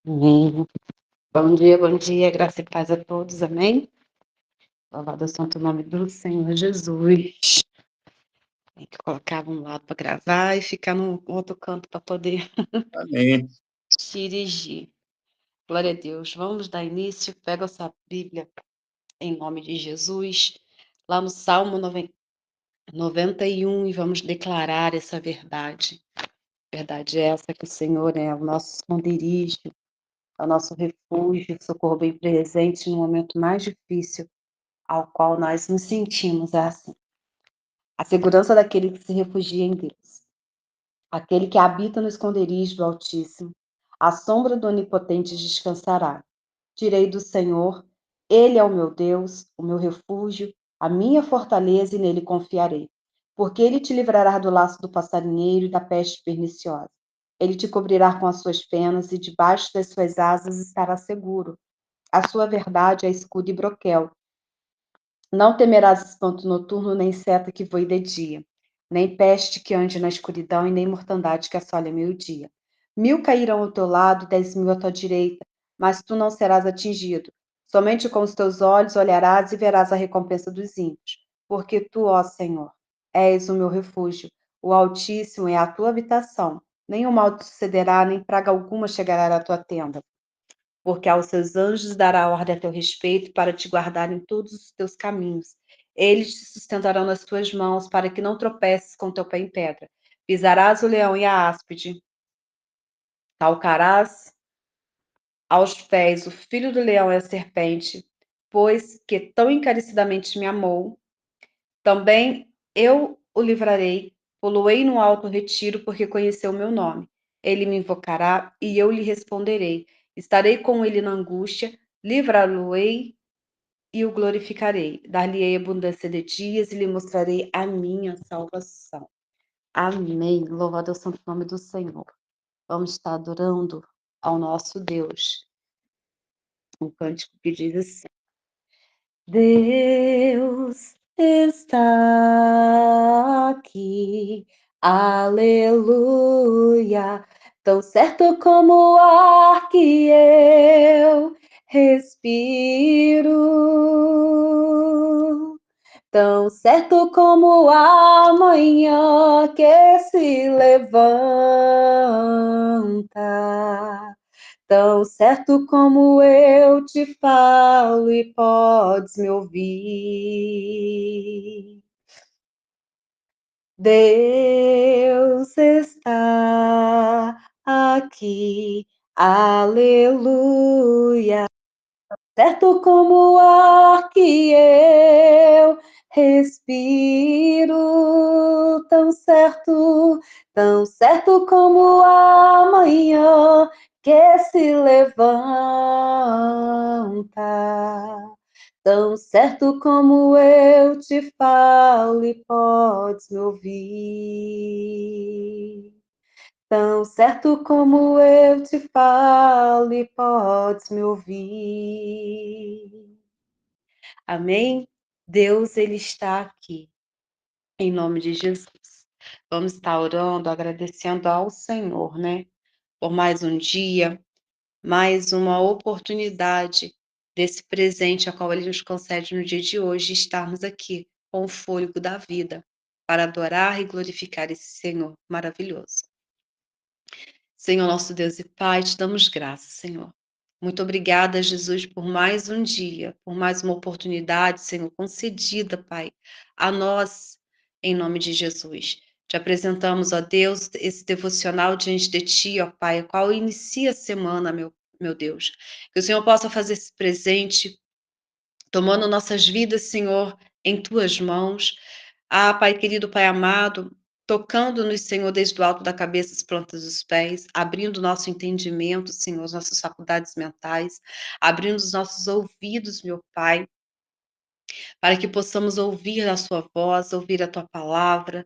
Amém. Bom dia, graça e paz a todos, amém? Louvado o santo nome do Senhor Jesus. Tem que colocar um lado para gravar e ficar no outro canto para poder Amém. dirigir. Glória a Deus. Vamos dar início, pega a sua Bíblia em nome de Jesus, lá no Salmo 91 e vamos declarar essa verdade. Verdade essa que o Senhor é o nosso esconderijo, é o nosso refúgio, socorro bem presente no momento mais difícil ao qual nós nos sentimos assim. A segurança daquele que se refugia em Deus, aquele que habita no esconderijo do Altíssimo, à sombra do Onipotente descansará. Direi do Senhor, Ele é o meu Deus, o meu refúgio, a minha fortaleza e nele confiarei. Porque Ele te livrará do laço do passarinheiro e da peste perniciosa. Ele te cobrirá com as suas penas e debaixo das suas asas estará seguro. A sua verdade é escudo e broquel. Não temerás espanto noturno, nem seta que voe de dia, nem peste que ande na escuridão, e nem mortandade que assole meio-dia. 1000 cairão ao teu lado, 10.000 à tua direita, mas tu não serás atingido. Somente com os teus olhos olharás e verás a recompensa dos ímpios. Porque tu, ó Senhor, és o meu refúgio, o Altíssimo é a tua habitação. Nenhum mal te sucederá, nem praga alguma chegará à tua tenda, porque aos seus anjos dará ordem a teu respeito para te guardar em todos os teus caminhos. Eles te sustentarão nas tuas mãos para que não tropeces com teu pé em pedra. Pisarás o leão e a áspide, calcarás aos pés o filho do leão e a serpente, pois que tão encarecidamente me amou, também eu o livrarei, poloei no alto retiro, porque conheceu o meu nome. Ele me invocará e eu lhe responderei. Estarei com ele na angústia, livrá-lo-ei e o glorificarei. Dar-lhe-ei abundância de dias e lhe mostrarei a minha salvação. Amém. Louvado é o santo nome do Senhor. Vamos estar adorando ao nosso Deus. Um cântico que diz assim: Deus está aqui, aleluia, tão certo como o ar que eu respiro, tão certo como a manhã que se levanta. Tão certo como eu te falo e podes me ouvir. Deus está aqui, aleluia. Certo como o ar que eu respiro, tão certo como a manhã que se levanta, tão certo como eu te falo e podes me ouvir. Tão certo como eu te falo e podes me ouvir. Amém? Deus, Ele está aqui, em nome de Jesus. Vamos estar orando, agradecendo ao Senhor, né? Por mais um dia, mais uma oportunidade desse presente a qual Ele nos concede no dia de hoje, estarmos aqui com o fôlego da vida, para adorar e glorificar esse Senhor maravilhoso. Senhor, nosso Deus e Pai, te damos graças, Senhor. Muito obrigada, Jesus, por mais um dia, por mais uma oportunidade, Senhor, concedida, Pai, a nós, em nome de Jesus. Te apresentamos, ó Deus, esse devocional diante de Ti, ó Pai, o qual inicia a semana, meu Deus. Que o Senhor possa fazer esse presente, tomando nossas vidas, Senhor, em Tuas mãos. Ah, Pai querido, Pai amado, tocando-nos, Senhor, desde o alto da cabeça às plantas dos pés, abrindo nosso entendimento, Senhor, as nossas faculdades mentais, abrindo os nossos ouvidos, meu Pai, para que possamos ouvir a Sua voz, ouvir a Tua palavra.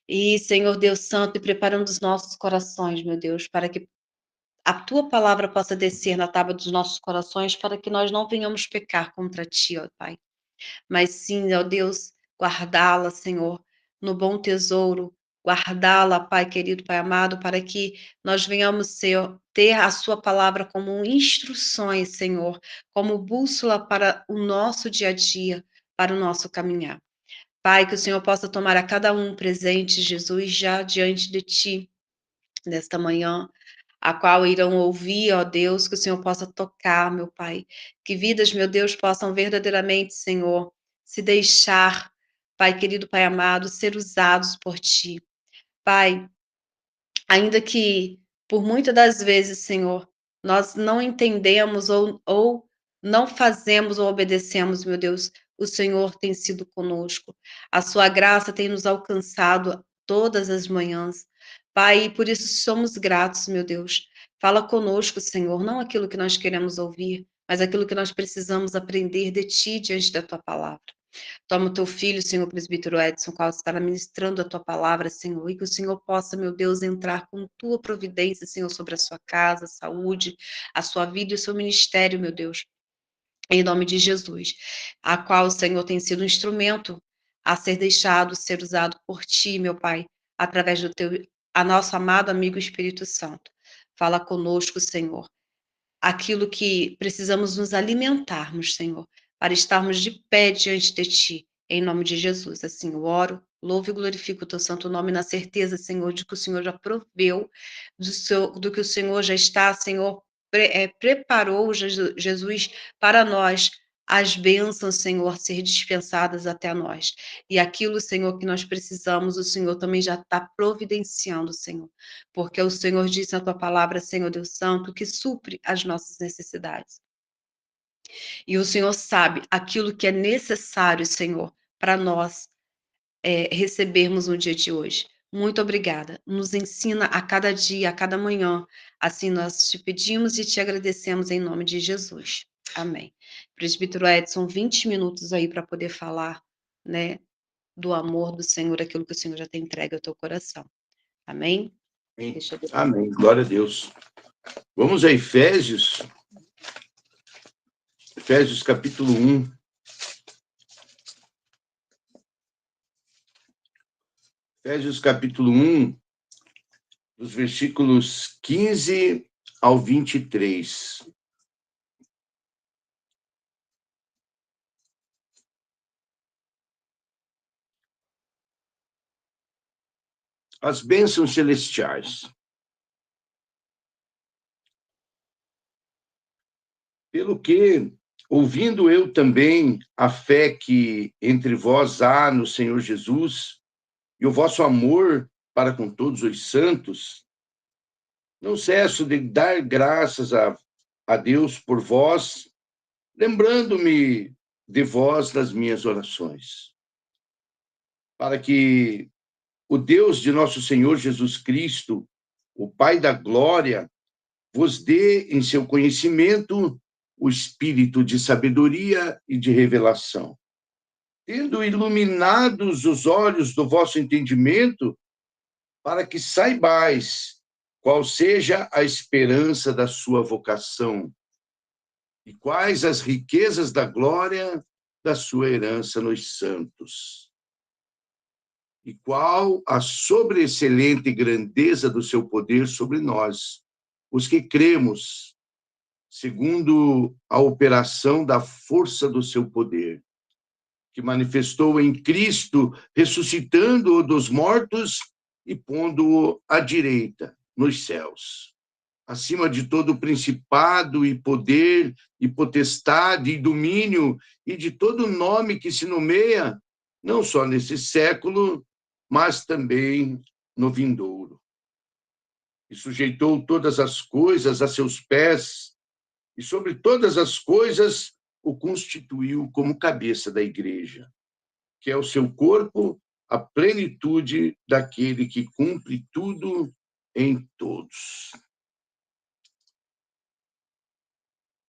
E, Senhor Deus Santo, e preparando os nossos corações, meu Deus, para que a Tua palavra possa descer na tábua dos nossos corações, para que nós não venhamos pecar contra Ti, ó Pai. Mas sim, ó Deus, guardá-la, Senhor, no bom tesouro guardá-la, Pai querido, Pai amado, para que nós venhamos ter a sua palavra como instruções, Senhor, como bússola para o nosso dia a dia, para o nosso caminhar. Pai, que o Senhor possa tomar a cada um presente, Jesus, já diante de Ti, nesta manhã, a qual irão ouvir, ó Deus, que o Senhor possa tocar, meu Pai. Que vidas, meu Deus, possam verdadeiramente, Senhor, se deixar, Pai querido, Pai amado, ser usados por Ti. Pai, ainda que por muitas das vezes, Senhor, nós não entendemos ou não fazemos ou obedecemos, meu Deus, o Senhor tem sido conosco. A sua graça tem nos alcançado todas as manhãs. Pai, e por isso somos gratos, meu Deus. Fala conosco, Senhor, não aquilo que nós queremos ouvir, mas aquilo que nós precisamos aprender de Ti diante da Tua palavra. Toma o teu filho, Senhor presbítero Edson, qual estará ministrando a tua palavra, Senhor, e que o Senhor possa, meu Deus, entrar com tua providência, Senhor, sobre a sua casa, saúde, a sua vida e o seu ministério, meu Deus, em nome de Jesus, a qual o Senhor tem sido um instrumento a ser deixado, ser usado por ti, meu Pai, através do teu, a nosso amado amigo Espírito Santo. Fala conosco, Senhor, aquilo que precisamos nos alimentarmos, Senhor, para estarmos de pé diante de Ti, em nome de Jesus. Assim eu oro, louvo e glorifico o Teu santo nome na certeza, Senhor, de que o Senhor já proveu, do que o Senhor já está, Senhor, preparou Jesus para nós, as bênçãos, Senhor, ser dispensadas até nós. E aquilo, Senhor, que nós precisamos, o Senhor também já está providenciando, Senhor. Porque o Senhor disse na tua palavra, Senhor Deus Santo, que supre as nossas necessidades. E o Senhor sabe aquilo que é necessário, Senhor, para nós recebermos no dia de hoje. Muito obrigada. Nos ensina a cada dia, a cada manhã. Assim nós te pedimos e te agradecemos em nome de Jesus. Amém. Presbítero Edson, 20 minutos aí para poder falar, né, do amor do Senhor, aquilo que o Senhor já tem entregue ao teu coração. Amém? Amém. Glória a Deus. Vamos a Efésios capítulo 1. Efésios capítulo 1, dos versículos 15 ao 23. As bênçãos celestiais. Pelo que, ouvindo eu também a fé que entre vós há no Senhor Jesus, e o vosso amor para com todos os santos, não cesso de dar graças a Deus por vós, lembrando-me de vós nas minhas orações, para que o Deus de nosso Senhor Jesus Cristo, o Pai da glória, vos dê em seu conhecimento o espírito de sabedoria e de revelação, tendo iluminados os olhos do vosso entendimento, para que saibais qual seja a esperança da sua vocação e quais as riquezas da glória da sua herança nos santos, e qual a sobreexcelente grandeza do seu poder sobre nós, os que cremos, segundo a operação da força do seu poder, que manifestou em Cristo, ressuscitando-o dos mortos e pondo-o à direita, nos céus, acima de todo principado e poder e potestade e domínio e de todo nome que se nomeia, não só nesse século, mas também no vindouro. E sujeitou todas as coisas a seus pés, e sobre todas as coisas o constituiu como cabeça da igreja, que é o seu corpo, a plenitude daquele que cumpre tudo em todos.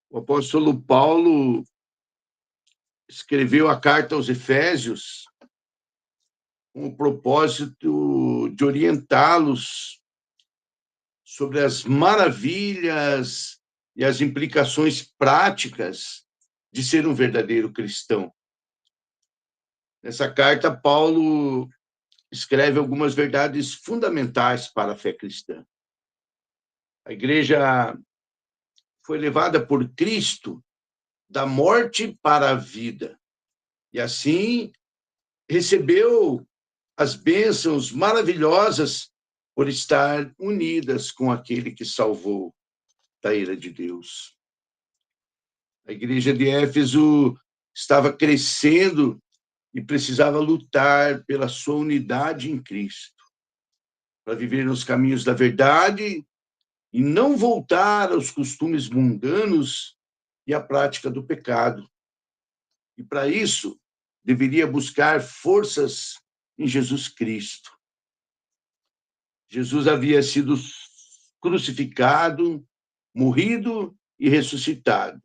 O apóstolo Paulo escreveu a carta aos Efésios com o propósito de orientá-los sobre as maravilhas e as implicações práticas de ser um verdadeiro cristão. Nessa carta, Paulo escreve algumas verdades fundamentais para a fé cristã. A igreja foi levada por Cristo da morte para a vida. E assim recebeu as bênçãos maravilhosas por estar unidas com aquele que salvou da ira de Deus. A igreja de Éfeso estava crescendo e precisava lutar pela sua unidade em Cristo, para viver nos caminhos da verdade e não voltar aos costumes mundanos e à prática do pecado. E para isso, deveria buscar forças em Jesus Cristo. Jesus havia sido crucificado, morrido e ressuscitado.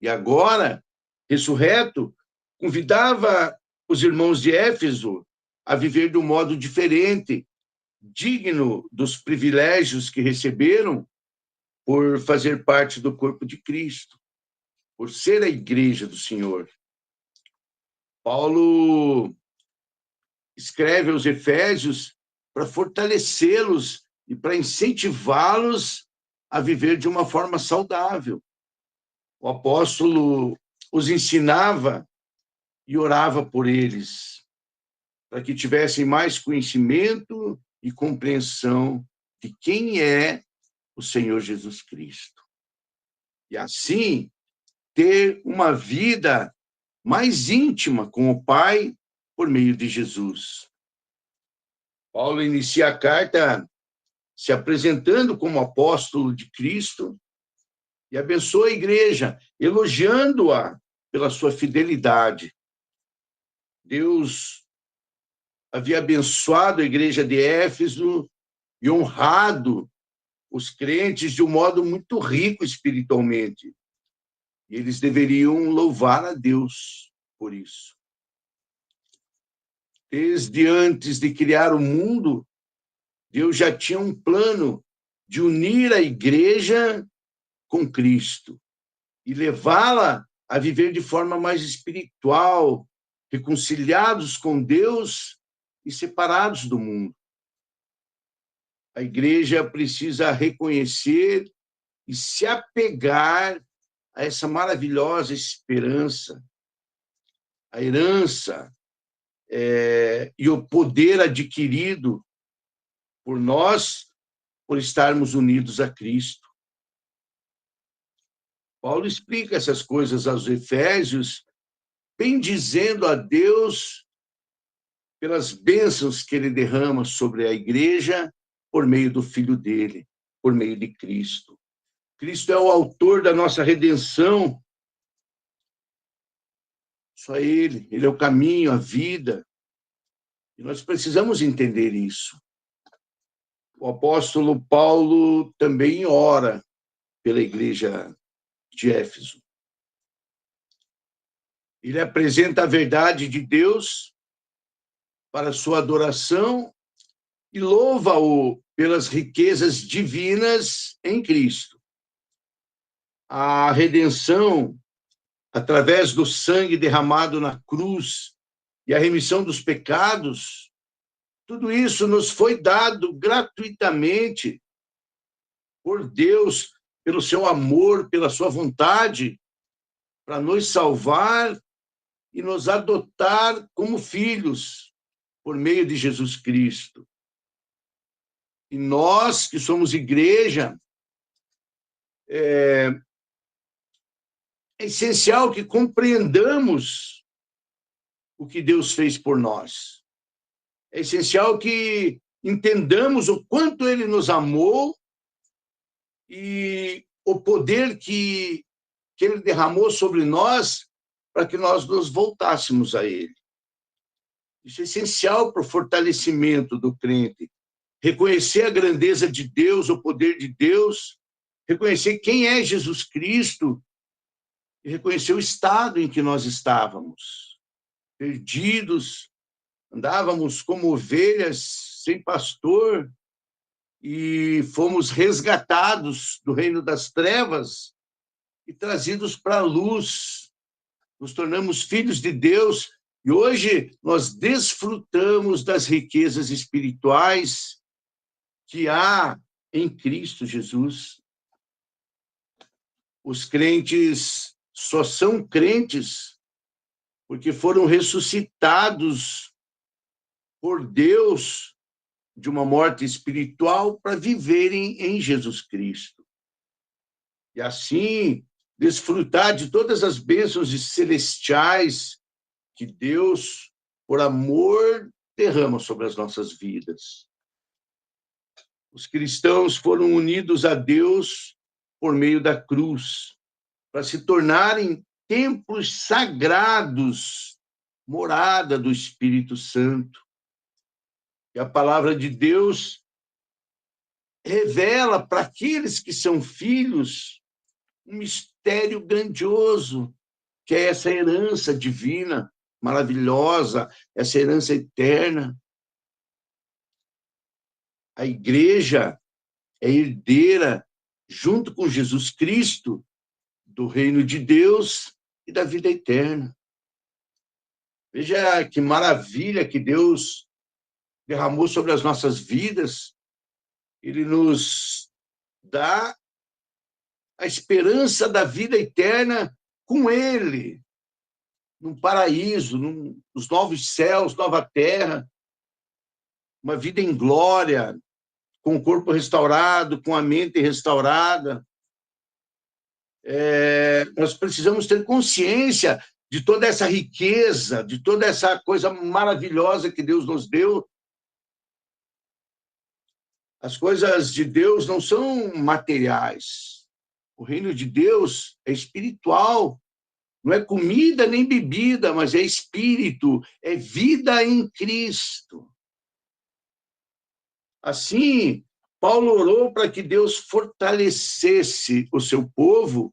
E agora, ressurreto, convidava os irmãos de Éfeso a viver de um modo diferente, digno dos privilégios que receberam por fazer parte do corpo de Cristo, por ser a igreja do Senhor. Paulo escreve aos Efésios para fortalecê-los e para incentivá-los a viver de uma forma saudável. O apóstolo os ensinava e orava por eles, para que tivessem mais conhecimento e compreensão de quem é o Senhor Jesus Cristo. E assim, ter uma vida mais íntima com o Pai por meio de Jesus. Paulo inicia a carta se apresentando como apóstolo de Cristo e abençoa a igreja, elogiando-a pela sua fidelidade. Deus havia abençoado a igreja de Éfeso e honrado os crentes de um modo muito rico espiritualmente. E eles deveriam louvar a Deus por isso. Desde antes de criar o mundo, Deus já tinha um plano de unir a igreja com Cristo e levá-la a viver de forma mais espiritual, reconciliados com Deus e separados do mundo. A igreja precisa reconhecer e se apegar a essa maravilhosa esperança, a herança e o poder adquirido por nós, por estarmos unidos a Cristo. Paulo explica essas coisas aos Efésios, bendizendo a Deus pelas bênçãos que ele derrama sobre a igreja por meio do Filho dele, por meio de Cristo. Cristo é o autor da nossa redenção. Só ele é o caminho, a vida. E nós precisamos entender isso. O apóstolo Paulo também ora pela igreja de Éfeso. Ele apresenta a verdade de Deus para sua adoração e louva-o pelas riquezas divinas em Cristo. A redenção, através do sangue derramado na cruz e a remissão dos pecados, tudo isso nos foi dado gratuitamente por Deus, pelo seu amor, pela sua vontade, para nos salvar e nos adotar como filhos por meio de Jesus Cristo. E nós, que somos igreja, é essencial que compreendamos o que Deus fez por nós. É essencial que entendamos o quanto ele nos amou e o poder que ele derramou sobre nós para que nós nos voltássemos a ele. Isso é essencial para o fortalecimento do crente. Reconhecer a grandeza de Deus, o poder de Deus, reconhecer quem é Jesus Cristo e reconhecer o estado em que nós estávamos. Perdidos, andávamos como ovelhas sem pastor e fomos resgatados do reino das trevas e trazidos para a luz. Nos tornamos filhos de Deus E hoje nós desfrutamos das riquezas espirituais que há em Cristo Jesus. Os crentes só são crentes porque foram ressuscitados por Deus de uma morte espiritual para viverem em Jesus Cristo. E assim, desfrutar de todas as bênçãos celestiais que Deus, por amor, derrama sobre as nossas vidas. Os cristãos foram unidos a Deus por meio da cruz, para se tornarem templos sagrados, morada do Espírito Santo. E a palavra de Deus revela para aqueles que são filhos um mistério grandioso, que é essa herança divina, maravilhosa, essa herança eterna. A igreja é herdeira, junto com Jesus Cristo, do reino de Deus e da vida eterna. Veja que maravilha que Deus derramou sobre as nossas vidas. Ele nos dá a esperança da vida eterna com Ele, num paraíso, nos novos céus, nova terra, uma vida em glória, com o corpo restaurado, com a mente restaurada. Nós precisamos ter consciência de toda essa riqueza, de toda essa coisa maravilhosa que Deus nos deu. As coisas de Deus não são materiais. O reino de Deus é espiritual. Não é comida nem bebida, mas é espírito, é vida em Cristo. Assim, Paulo orou para que Deus fortalecesse o seu povo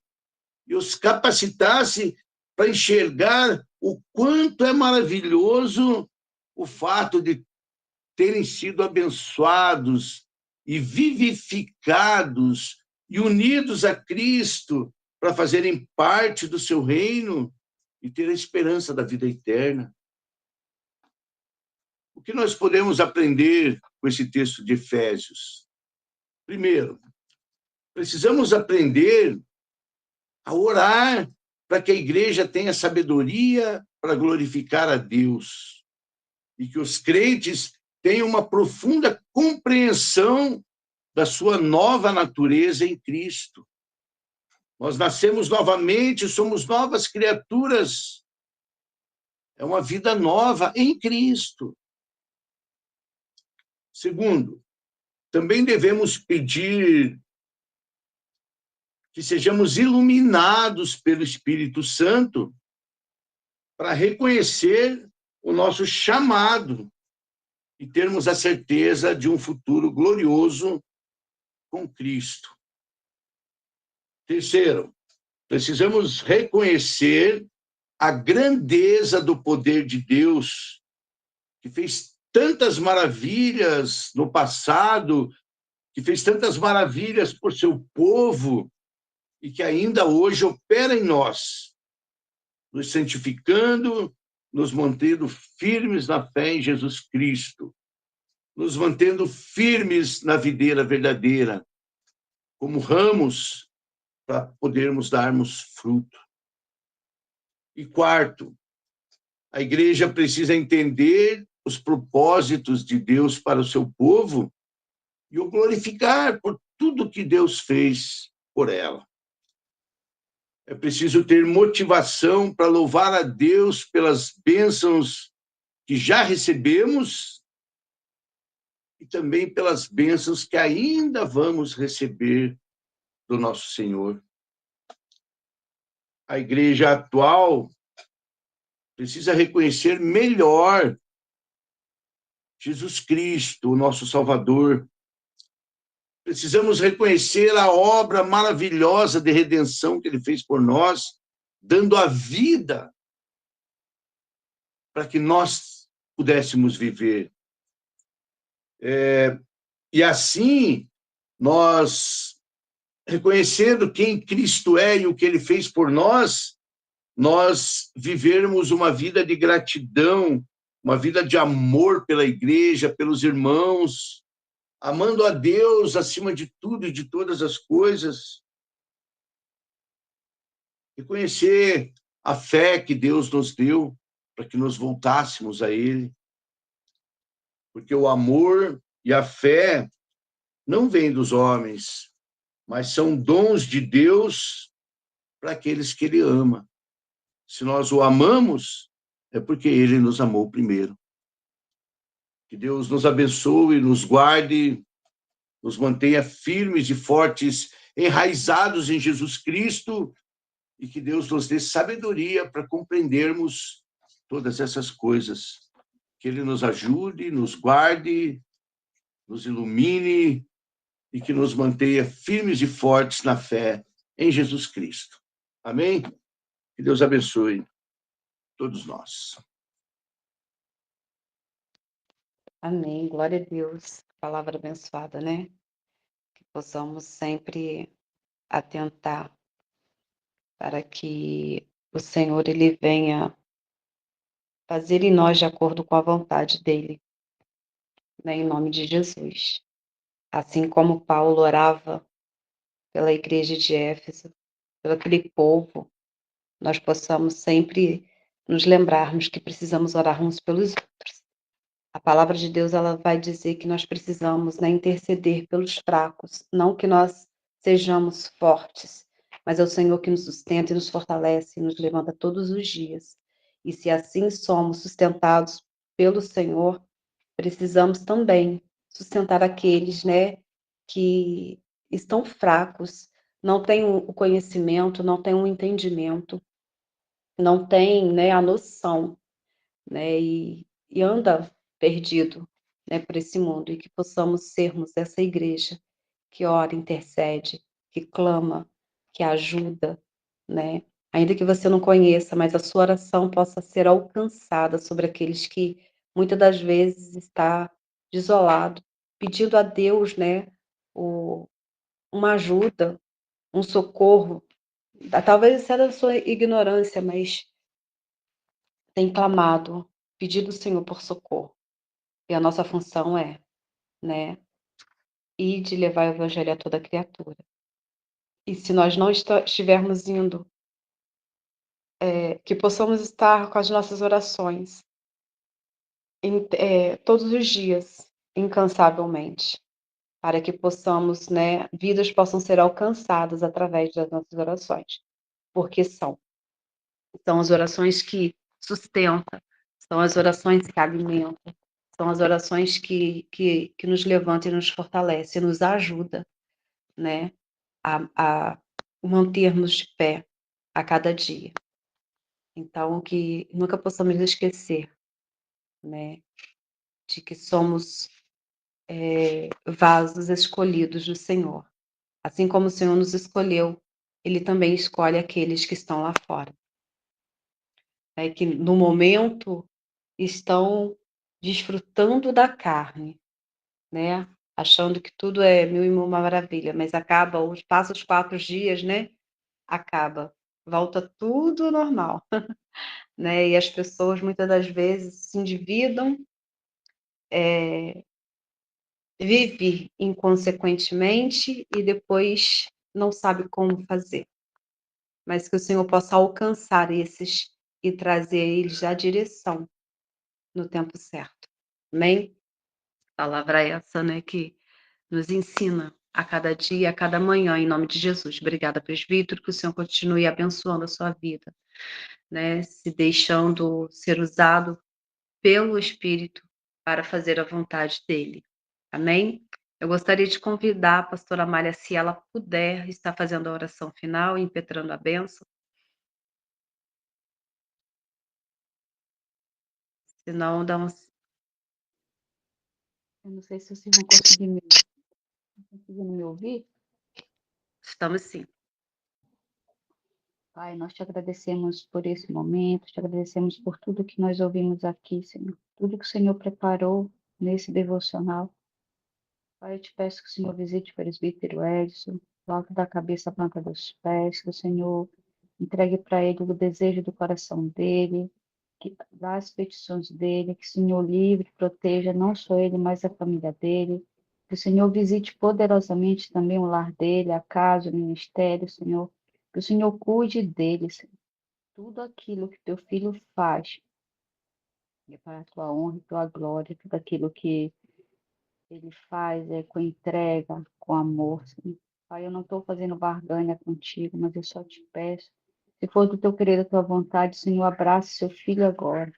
e os capacitasse para enxergar o quanto é maravilhoso o fato de terem sido abençoados e vivificados e unidos a Cristo para fazerem parte do seu reino e ter a esperança da vida eterna. O que nós podemos aprender com esse texto de Efésios? Primeiro, precisamos aprender a orar para que a igreja tenha sabedoria para glorificar a Deus e que os crentes tenham uma profunda compreensão da sua nova natureza em Cristo. Nós nascemos novamente, somos novas criaturas. É uma vida nova em Cristo. Segundo, também devemos pedir que sejamos iluminados pelo Espírito Santo para reconhecer o nosso chamado e termos a certeza de um futuro glorioso com Cristo. Terceiro, precisamos reconhecer a grandeza do poder de Deus, que fez tantas maravilhas no passado, que fez tantas maravilhas por seu povo e que ainda hoje opera em nós, nos santificando, nos mantendo firmes na fé em Jesus Cristo, nos mantendo firmes na videira verdadeira, como ramos para podermos darmos fruto. E quarto, a igreja precisa entender os propósitos de Deus para o seu povo e o glorificar por tudo que Deus fez por ela. É preciso ter motivação para louvar a Deus pelas bênçãos que já recebemos e também pelas bênçãos que ainda vamos receber do nosso Senhor. A igreja atual precisa reconhecer melhor Jesus Cristo, o nosso Salvador. Precisamos reconhecer a obra maravilhosa de redenção que Ele fez por nós, dando a vida para que nós pudéssemos viver. E assim, nós, reconhecendo quem Cristo é e o que Ele fez por nós nós vivermos uma vida de gratidão, uma vida de amor pela igreja, pelos irmãos, amando a Deus acima de tudo e de todas as coisas, e conhecer a fé que Deus nos deu para que nos voltássemos a Ele, porque o amor e a fé não vêm dos homens, mas são dons de Deus para aqueles que Ele ama. Se nós o amamos, é porque Ele nos amou primeiro. Que Deus nos abençoe, nos guarde, nos mantenha firmes e fortes, enraizados em Jesus Cristo, e que Deus nos dê sabedoria para compreendermos todas essas coisas. Que Ele nos ajude, nos guarde, nos ilumine e que nos mantenha firmes e fortes na fé em Jesus Cristo. Amém? Que Deus abençoe todos nós. Amém. Glória a Deus. Palavra abençoada, né? Que possamos sempre atentar para que o Senhor ele venha fazer em nós de acordo com a vontade dele, né? Em nome de Jesus. Assim como Paulo orava pela igreja de Éfeso, pelo aquele povo, nós possamos sempre nos lembrarmos que precisamos orar uns pelos outros. A palavra de Deus ela vai dizer que nós precisamos, né, interceder pelos fracos, não que nós sejamos fortes, mas é o Senhor que nos sustenta e nos fortalece e nos levanta todos os dias. E se assim somos sustentados pelo Senhor, precisamos também sustentar aqueles, né, que estão fracos, não têm o conhecimento, não têm o entendimento, não têm, né, a noção, né, e anda perdido, né, por esse mundo, e que possamos sermos essa igreja que ora, intercede, que clama, que ajuda, né, ainda que você não conheça, mas a sua oração possa ser alcançada sobre aqueles que muitas das vezes está desolado, pedindo a Deus, né, uma ajuda, um socorro, talvez seja da sua ignorância, mas tem clamado, pedido ao Senhor por socorro. E a nossa função é, né, ir de levar o evangelho a toda criatura. E se nós não estivermos indo, que possamos estar com as nossas orações todos os dias, incansavelmente, para que possamos, né, vidas possam ser alcançadas através das nossas orações, porque são as orações que sustentam, são as orações que alimentam, são as orações que nos levantam e nos fortalecem, nos ajuda, né, a mantermos de pé a cada dia. Então, que nunca possamos esquecer, né, de que somos vasos escolhidos do Senhor. Assim como o Senhor nos escolheu, Ele também escolhe aqueles que estão lá fora, né, que no momento estão desfrutando da carne, né, achando que tudo é mil e uma maravilha, mas passa os 4 dias, né, acaba, volta tudo ao normal, né, e as pessoas muitas das vezes se endividam, vive inconsequentemente e depois não sabe como fazer. Mas que o Senhor possa alcançar esses e trazer eles à direção no tempo certo. Amém? Palavra essa, né, que nos ensina a cada dia, a cada manhã, em nome de Jesus. Obrigada, presbítero, que o Senhor continue abençoando a sua vida, né, se deixando ser usado pelo Espírito para fazer a vontade dele. Amém? Eu gostaria de convidar a pastora Amália, se ela puder, estar fazendo a oração final, impetrando a bênção. Senão, eu não sei se vocês vão conseguindo me ouvir. Estamos sim. Pai, nós te agradecemos por esse momento, te agradecemos por tudo que nós ouvimos aqui, Senhor. Tudo que o Senhor preparou nesse devocional. Pai, eu te peço que o Senhor visite o presbítero Edson, do alto da cabeça à planta dos pés, que o Senhor Entregue para Ele o desejo do coração dele, das petições dele, que o Senhor livre, proteja não só ele, mas a família dele. Que o Senhor visite poderosamente também o lar dele, a casa, o ministério, Senhor. Que o Senhor cuide dele, Senhor. Tudo aquilo que teu filho faz é para a tua honra e tua glória, tudo aquilo que ele faz é com entrega, com amor, Senhor. Pai, eu não estou fazendo barganha contigo, mas eu só te peço, se for do teu querer, da tua vontade, Senhor, abrace seu filho agora.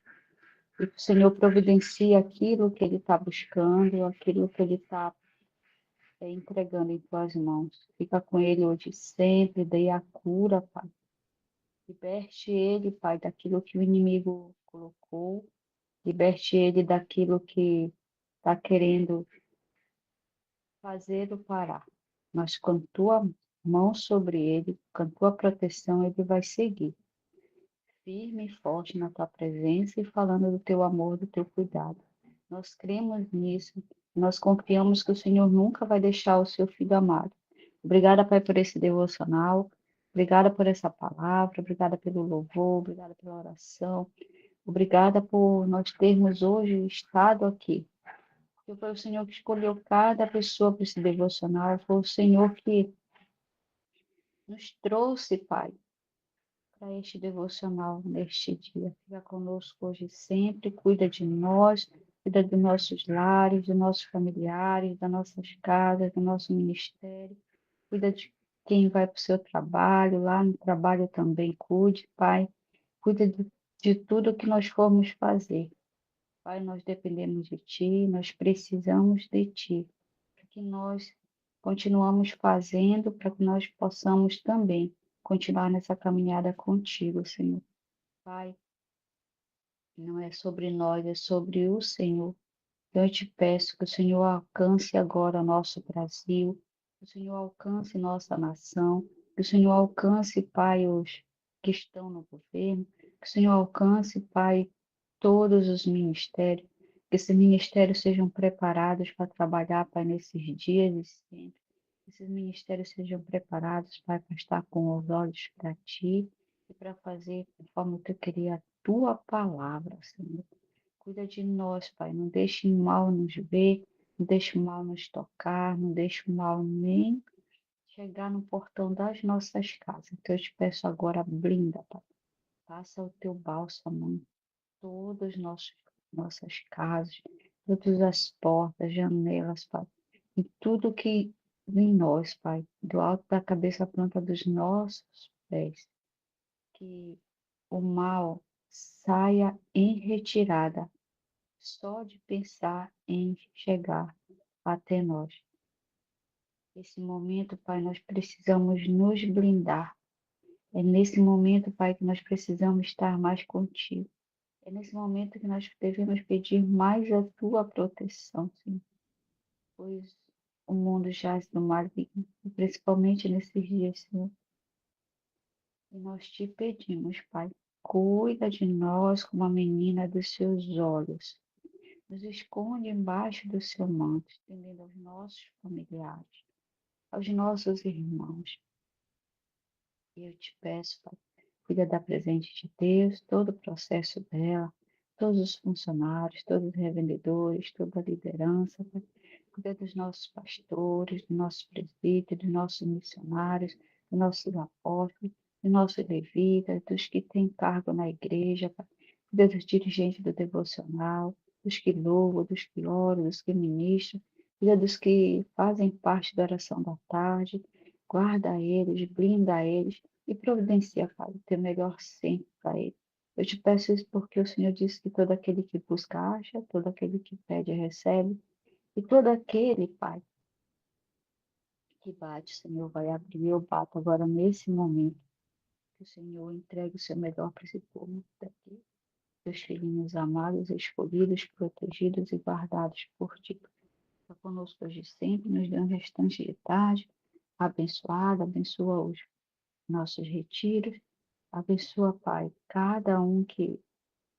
E que o Senhor providencie aquilo que ele está buscando, aquilo que ele está entregando em tuas mãos. Fica com ele hoje e sempre, dê a cura, Pai. Liberte ele, Pai, daquilo que o inimigo colocou. Liberte ele daquilo que está querendo fazer o parar. Mas com tua mão sobre ele, com tua proteção, ele vai seguir. Firme e forte na tua presença e falando do teu amor, do teu cuidado. Nós cremos nisso, nós confiamos que o Senhor nunca vai deixar o seu filho amado. Obrigada, Pai, por esse devocional, obrigada por essa palavra, obrigada pelo louvor, obrigada pela oração, obrigada por nós termos hoje estado aqui. Foi o Senhor que escolheu cada pessoa para esse devocional, foi o Senhor que nos trouxe, Pai, para este devocional neste dia. Fica conosco hoje e sempre, cuida de nós, cuida dos nossos lares, dos nossos familiares, das nossas casas, do nosso ministério, cuida de quem vai para o seu trabalho, lá no trabalho também cuide, Pai, cuida de tudo que nós formos fazer. Pai, nós dependemos de Ti, nós precisamos de Ti, para que nós continuamos fazendo, para que nós possamos também continuar nessa caminhada contigo, Senhor. Pai, não é sobre nós, é sobre o Senhor. Então, eu te peço que o Senhor alcance agora nosso Brasil, que o Senhor alcance nossa nação, que o Senhor alcance, Pai, os que estão no governo, que o Senhor alcance, Pai, todos os ministérios, que esses ministérios sejam preparados para trabalhar, Pai, nesses dias e sempre. Que esses ministérios sejam preparados, Pai, para estar com os olhos para Ti e para fazer conforme Tu queria a Tua palavra, Senhor. Cuida de nós, Pai. Não deixe o mal nos ver, não deixe o mal nos tocar, não deixe o mal nem chegar no portão das nossas casas. Então eu te peço agora, blinda, Pai. Passa o teu bálsamo em todas nossas casas, todas as portas, janelas, Pai. E tudo que em nós, Pai, do alto da cabeça à planta dos nossos pés, que o mal saia em retirada só de pensar em chegar até nós. Esse momento, Pai, nós precisamos nos blindar. É nesse momento, Pai, que nós precisamos estar mais contigo. É nesse momento que nós devemos pedir mais a tua proteção, Senhor, pois o mundo jaz no maligno, e principalmente nesses dias, Senhor. E nós te pedimos, Pai, cuida de nós como a menina dos seus olhos. Nos esconde embaixo do seu manto, estendendo aos nossos familiares, aos nossos irmãos. E eu te peço, Pai, cuida da presente de Deus, todo o processo dela, todos os funcionários, todos os revendedores, toda a liderança, Pai. Cuida dos nossos pastores, dos nossos presbíteros, dos nossos missionários, dos nossos apóstolos, dos nossos levitas, dos que têm cargo na igreja, Pai. Cuida dos dirigentes do devocional, dos que louvam, dos que oram, dos que ministram, cuida dos que fazem parte da oração da tarde, guarda eles, blinda eles e providencia, Pai, o teu melhor sempre para eles. Eu te peço isso porque o Senhor disse que todo aquele que busca acha, todo aquele que pede recebe, e todo aquele, Pai, que bate, o Senhor vai abrir. Eu bato agora nesse momento, que o Senhor entregue o seu melhor para esse povo daqui, teus filhinhos amados, escolhidos, protegidos e guardados por Ti. Está conosco hoje sempre, nos dê um restante de tarde, abençoado, abençoa os nossos retiros, abençoa, Pai, cada um que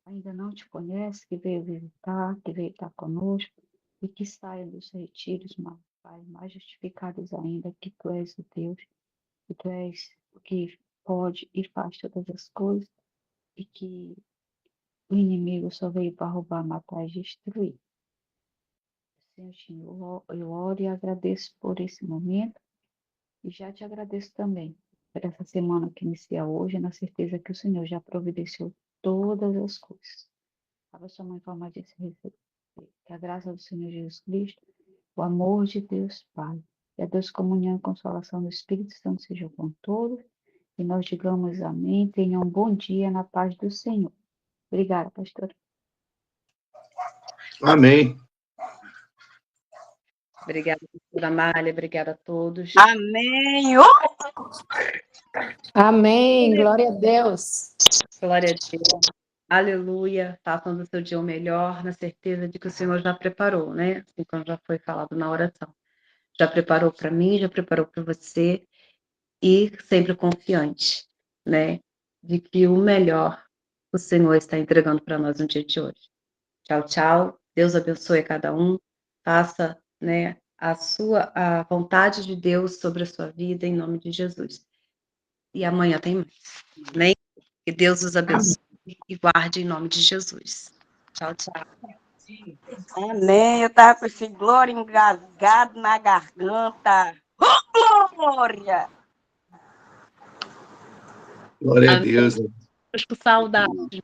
ainda não te conhece, que veio visitar, que veio estar conosco, e que saia dos retiros, Pai, mais justificados ainda, que Tu és o Deus, que Tu és o que pode e faz todas as coisas, e que o inimigo só veio para roubar, matar e destruir. Senhor, eu oro e agradeço por esse momento, e já te agradeço também por essa semana que inicia hoje, na certeza que o Senhor já providenciou todas as coisas. Abra sua mãe em forma de se receber. Que a graça do Senhor Jesus Cristo, o amor de Deus Pai, e a Deus comunhão e consolação do Espírito Santo sejam com todos, e nós digamos amém. Tenham um bom dia na paz do Senhor. Obrigada, pastora. Amém. Obrigada, pastora Amália, obrigada a todos. Amém. Amém. Glória a Deus. Glória a Deus. Aleluia. Façam do seu dia o melhor, na certeza de que o Senhor já preparou, né? Assim como já foi falado na oração. Já preparou para mim, já preparou para você, e sempre confiante, né? De que o melhor o Senhor está entregando para nós no dia de hoje. Tchau, tchau. Deus abençoe a cada um. Faça, né, a vontade de Deus sobre a sua vida, em nome de Jesus. E amanhã tem mais. Amém? Que Deus os abençoe e guarde em nome de Jesus. Tchau, tchau. Amém. Eu estava com esse glória engasgado na garganta. Oh, glória! Glória a Deus. Com saudade.